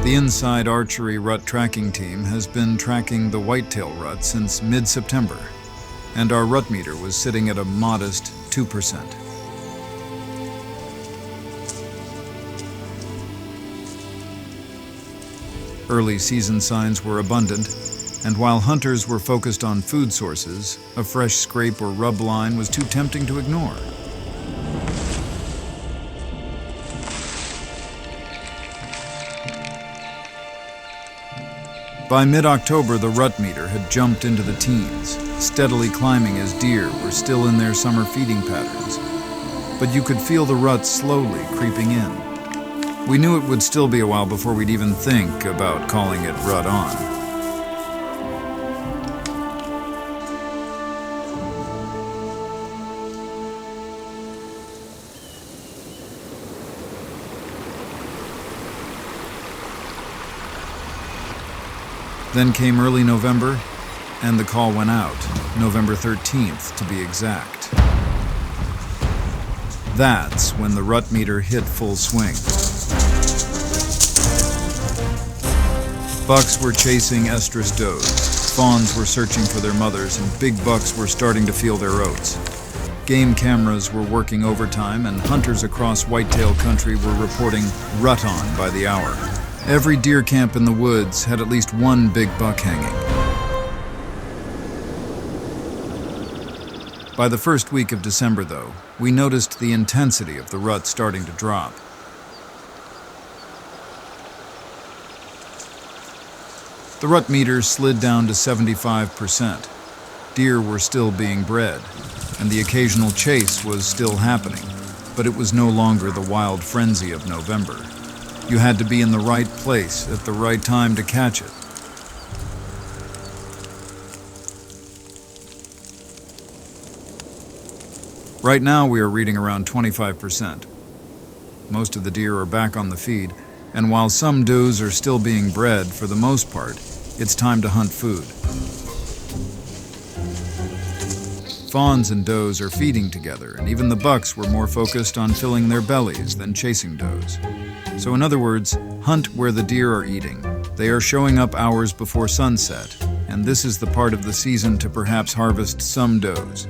The Inside Archery Rut Tracking Team has been tracking the whitetail rut since mid-September, and our rut meter was sitting at a modest 2%. Early season signs were abundant, and while hunters were focused on food sources, a fresh scrape or rub line was too tempting to ignore. By mid-October, the rut meter had jumped into the teens, steadily climbing as deer were still in their summer feeding patterns. But you could feel the rut slowly creeping in. We knew it would still be a while before we'd even think about calling it rut on. Then came early November, and the call went out, November 13th to be exact. That's when the rut meter hit full swing. Bucks were chasing estrus does, fawns were searching for their mothers, and big bucks were starting to feel their oats. Game cameras were working overtime, and hunters across whitetail country were reporting rut on by the hour. Every deer camp in the woods had at least one big buck hanging. By the first week of December, though, we noticed the intensity of the rut starting to drop. The rut meter slid down to 75%. Deer were still being bred, and the occasional chase was still happening, but it was no longer the wild frenzy of November. You had to be in the right place at the right time to catch it. Right now we are reading around 25%. Most of the deer are back on the feed, and while some does are still being bred, for the most part, it's time to hunt food. Fawns and does are feeding together, and even the bucks were more focused on filling their bellies than chasing does. So in other words, hunt where the deer are eating. They are showing up hours before sunset, and this is the part of the season to perhaps harvest some does.